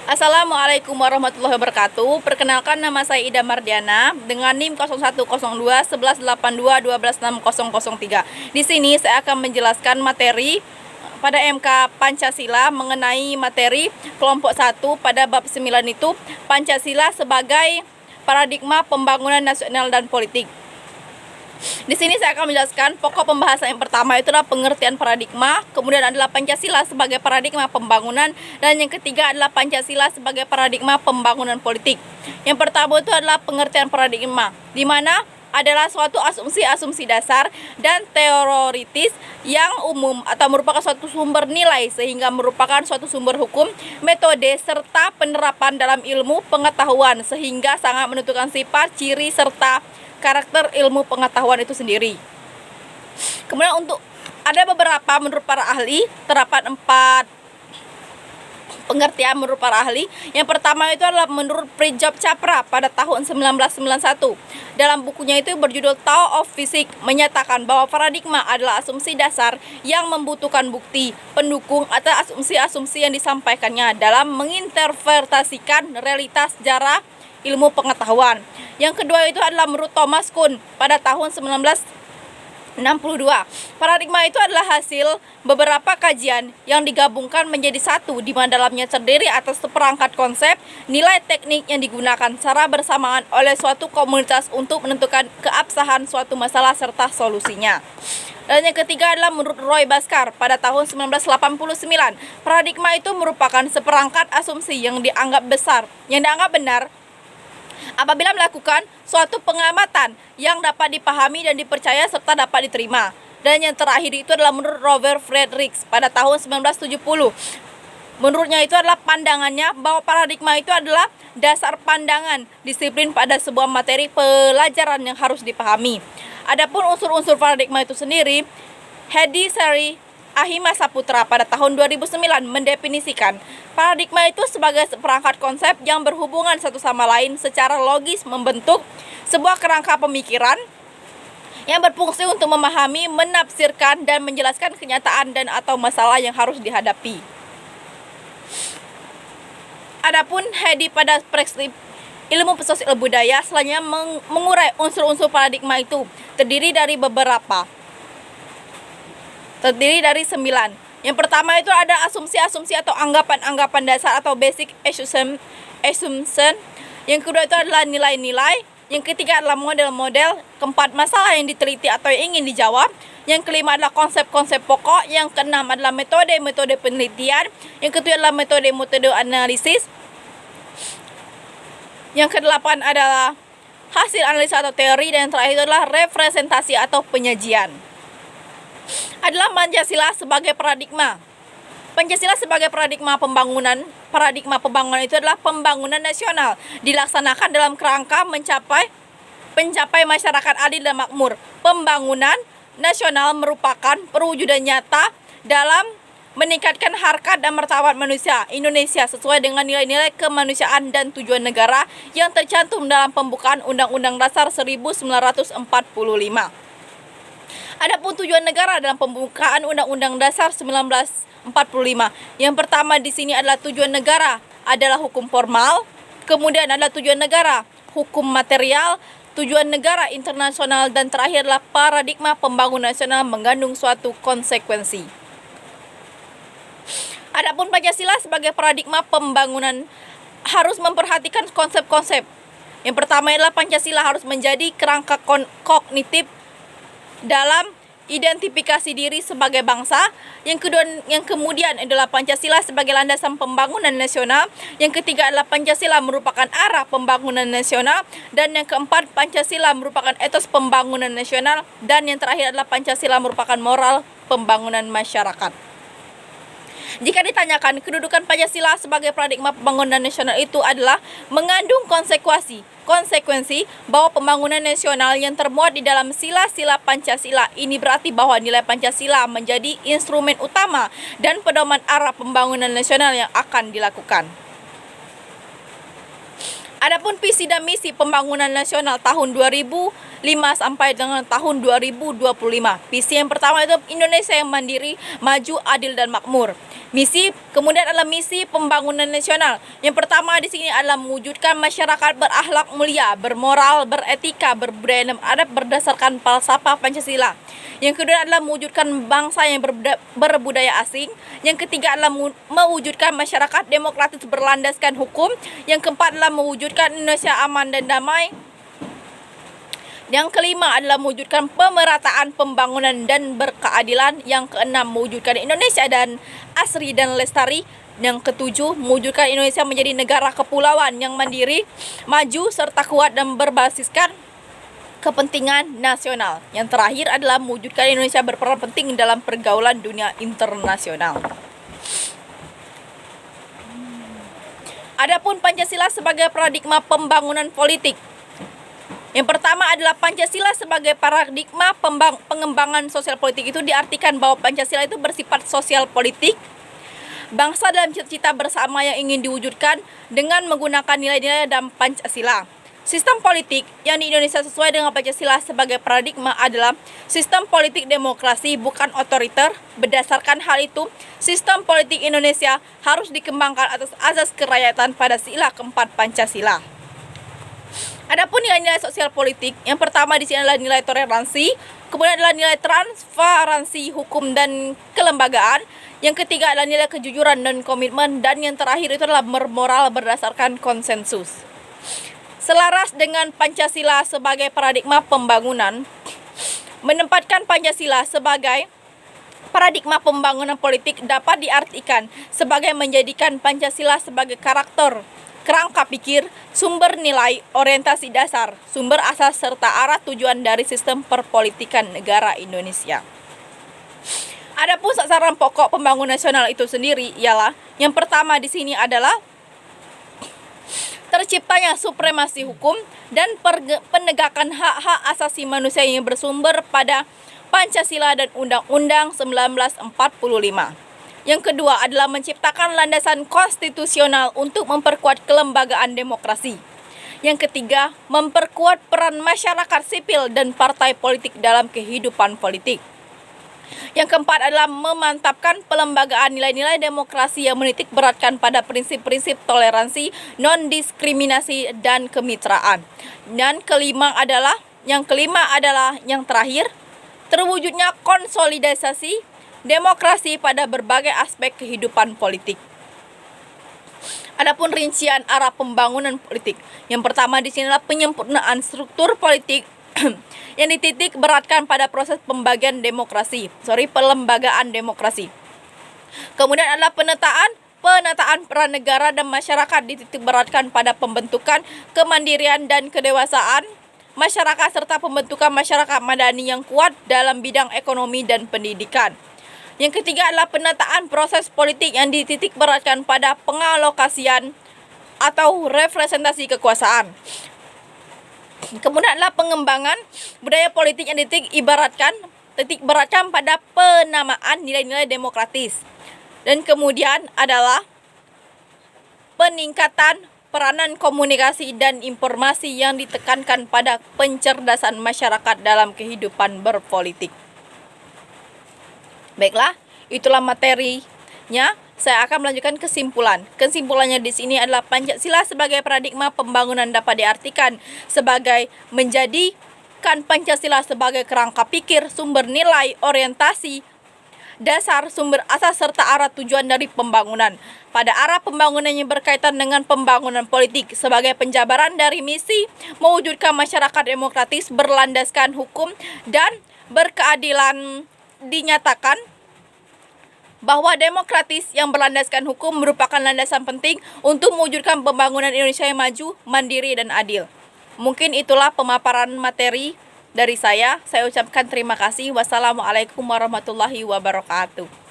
Assalamualaikum warahmatullahi wabarakatuh. Perkenalkan, nama saya Ida Mardiana dengan NIM 0102 1182 126003. Di sini saya akan menjelaskan materi pada MK Pancasila mengenai materi kelompok 1 pada bab 9 itu Pancasila sebagai paradigma pembangunan nasional dan politik. Di sini saya akan menjelaskan pokok pembahasan yang pertama itu adalah pengertian paradigma, kemudian adalah Pancasila sebagai paradigma pembangunan, dan yang ketiga adalah Pancasila sebagai paradigma pembangunan politik. Yang pertama itu adalah pengertian paradigma, di mana adalah suatu asumsi-asumsi dasar dan teoritis yang umum atau merupakan suatu sumber nilai sehingga merupakan suatu sumber hukum, metode, serta penerapan dalam ilmu pengetahuan sehingga sangat menentukan sifat, ciri, serta karakter ilmu pengetahuan itu sendiri. Kemudian untuk ada beberapa menurut para ahli terdapat 4 pengertian menurut para ahli. Yang pertama itu adalah menurut Prijap Capra pada tahun 1991. Dalam bukunya itu berjudul Tao of Physics menyatakan bahwa paradigma adalah asumsi dasar yang membutuhkan bukti pendukung atau asumsi-asumsi yang disampaikannya dalam menginterpretasikan realitas sejarah ilmu pengetahuan. Yang kedua itu adalah menurut Thomas Kuhn pada tahun 1962. Paradigma itu adalah hasil beberapa kajian yang digabungkan menjadi satu, di mana dalamnya terdiri atas seperangkat konsep, nilai teknik yang digunakan secara bersamaan oleh suatu komunitas untuk menentukan keabsahan suatu masalah serta solusinya. Dan yang ketiga adalah menurut Roy Bhaskar pada tahun 1989. Paradigma itu merupakan seperangkat asumsi yang dianggap benar apabila melakukan suatu pengamatan yang dapat dipahami dan dipercaya serta dapat diterima. Dan yang terakhir itu adalah menurut Robert Friedrich pada tahun 1970. Menurutnya itu adalah pandangannya bahwa paradigma itu adalah dasar pandangan disiplin pada sebuah materi pelajaran yang harus dipahami. Adapun unsur-unsur paradigma itu sendiri, Hedi Seri Ahimsa Saputra pada tahun 2009 mendefinisikan paradigma itu sebagai seperangkat konsep yang berhubungan satu sama lain secara logis membentuk sebuah kerangka pemikiran yang berfungsi untuk memahami, menafsirkan, dan menjelaskan kenyataan dan atau masalah yang harus dihadapi. Adapun Hedi pada perspektif ilmu sosial budaya selanjutnya mengurai unsur-unsur paradigma itu terdiri dari 9. Yang pertama itu ada asumsi-asumsi atau anggapan-anggapan dasar atau basic assumption. Yang kedua itu adalah nilai-nilai. Yang ketiga adalah model-model. Keempat, masalah yang diteliti atau yang ingin dijawab. Yang kelima adalah konsep-konsep pokok. Yang keenam adalah metode-metode penelitian. Yang ketujuh adalah metode-metode analisis. Yang kedelapan adalah hasil analisa atau teori. Dan yang terakhir adalah representasi atau penyajian. Adalah Pancasila sebagai paradigma. Pancasila sebagai paradigma pembangunan itu adalah pembangunan nasional dilaksanakan dalam kerangka mencapai masyarakat adil dan makmur. Pembangunan nasional merupakan perwujudan nyata dalam meningkatkan harkat dan martabat manusia Indonesia sesuai dengan nilai-nilai kemanusiaan dan tujuan negara yang tercantum dalam pembukaan Undang-Undang Dasar 1945. Adapun tujuan negara dalam pembukaan Undang-Undang Dasar 1945. Yang pertama di sini adalah tujuan negara adalah hukum formal, kemudian adalah tujuan negara hukum material, tujuan negara internasional, dan terakhir adalah paradigma pembangunan nasional mengandung suatu konsekuensi. Adapun Pancasila sebagai paradigma pembangunan harus memperhatikan konsep-konsep. Yang pertama adalah Pancasila harus menjadi kerangka kognitif dalam identifikasi diri sebagai bangsa. Yang kemudian adalah Pancasila sebagai landasan pembangunan nasional. Yang ketiga adalah Pancasila merupakan arah pembangunan nasional. Dan yang keempat, Pancasila merupakan etos pembangunan nasional. Dan yang terakhir adalah Pancasila merupakan moral pembangunan masyarakat. Jika ditanyakan kedudukan Pancasila sebagai paradigma pembangunan nasional itu adalah mengandung konsekuensi bahwa pembangunan nasional yang termuat di dalam sila-sila Pancasila. Ini berarti bahwa nilai Pancasila menjadi instrumen utama dan pedoman arah pembangunan nasional yang akan dilakukan. Adapun visi dan misi pembangunan nasional tahun 2015 sampai dengan tahun 2025. Visi yang pertama itu Indonesia yang mandiri, maju, adil dan makmur. Kemudian adalah misi pembangunan nasional. Yang pertama di sini adalah mewujudkan masyarakat berakhlak mulia, bermoral, beretika, berbudaya dan adab berdasarkan falsafah Pancasila. Yang kedua adalah mewujudkan bangsa yang berbudaya asing. Yang ketiga adalah mewujudkan masyarakat demokratis berlandaskan hukum. Yang keempat adalah mewujudkan Indonesia aman dan damai. Yang kelima adalah mewujudkan pemerataan pembangunan dan berkeadilan. Yang keenam mewujudkan Indonesia dan asri dan lestari. Yang ketujuh mewujudkan Indonesia menjadi negara kepulauan yang mandiri, maju serta kuat dan berbasiskan kepentingan nasional. Yang terakhir adalah mewujudkan Indonesia berperan penting dalam pergaulan dunia internasional. Adapun Pancasila sebagai paradigma pembangunan politik. Yang pertama adalah Pancasila sebagai paradigma pengembangan sosial politik itu diartikan bahwa Pancasila itu bersifat sosial politik, bangsa dalam cita-cita bersama yang ingin diwujudkan dengan menggunakan nilai-nilai dalam Pancasila. Sistem politik yang di Indonesia sesuai dengan Pancasila sebagai paradigma adalah sistem politik demokrasi bukan otoriter. Berdasarkan hal itu, sistem politik Indonesia harus dikembangkan atas asas kerakyatan pada sila keempat Pancasila. Adapun nilai-nilai sosial politik, yang pertama di sini adalah nilai toleransi, kemudian adalah nilai transparansi hukum dan kelembagaan, yang ketiga adalah nilai kejujuran dan komitmen, dan yang terakhir itu adalah bermoral berdasarkan konsensus. Selaras dengan Pancasila sebagai paradigma pembangunan, menempatkan Pancasila sebagai paradigma pembangunan politik dapat diartikan sebagai menjadikan Pancasila sebagai karakter, kerangka pikir, sumber nilai, orientasi dasar, sumber asas serta arah tujuan dari sistem perpolitikan negara Indonesia. Adapun sasaran pokok pembangunan nasional itu sendiri ialah yang pertama di sini adalah terciptanya supremasi hukum dan penegakan hak-hak asasi manusia yang bersumber pada Pancasila dan Undang-Undang 1945. Yang kedua adalah menciptakan landasan konstitusional untuk memperkuat kelembagaan demokrasi. Yang ketiga, memperkuat peran masyarakat sipil dan partai politik dalam kehidupan politik. Yang keempat adalah memantapkan pelembagaan nilai-nilai demokrasi yang menitik beratkan pada prinsip-prinsip toleransi, non-diskriminasi, dan kemitraan. Dan yang kelima adalah yang terakhir, terwujudnya konsolidasi demokrasi pada berbagai aspek kehidupan politik. Adapun rincian arah pembangunan politik. Yang pertama di sini adalah penyempurnaan struktur politik yang dititik beratkan pada proses pelembagaan demokrasi. Kemudian adalah penataan peran negara dan masyarakat dititik beratkan pada pembentukan kemandirian dan kedewasaan masyarakat serta pembentukan masyarakat madani yang kuat dalam bidang ekonomi dan pendidikan. Yang ketiga adalah penataan proses politik yang dititik beratkan pada pengalokasian atau representasi kekuasaan. Kemudian adalah pengembangan budaya politik yang titik beratkan pada penamaan nilai-nilai demokratis. Dan kemudian adalah peningkatan peranan komunikasi dan informasi yang ditekankan pada pencerdasan masyarakat dalam kehidupan berpolitik. Baiklah, itulah materinya. Saya akan melanjutkan kesimpulan. Kesimpulannya di sini adalah Pancasila sebagai paradigma pembangunan dapat diartikan sebagai menjadikan Pancasila sebagai kerangka pikir, sumber nilai, orientasi, dasar, sumber asas serta arah tujuan dari pembangunan. Pada arah pembangunan yang berkaitan dengan pembangunan politik sebagai penjabaran dari misi mewujudkan masyarakat demokratis berlandaskan hukum dan berkeadilan, dinyatakan bahwa demokratis yang berlandaskan hukum merupakan landasan penting untuk mewujudkan pembangunan Indonesia yang maju, mandiri, dan adil. Mungkin itulah pemaparan materi dari saya. Saya ucapkan terima kasih. Wassalamualaikum warahmatullahi wabarakatuh.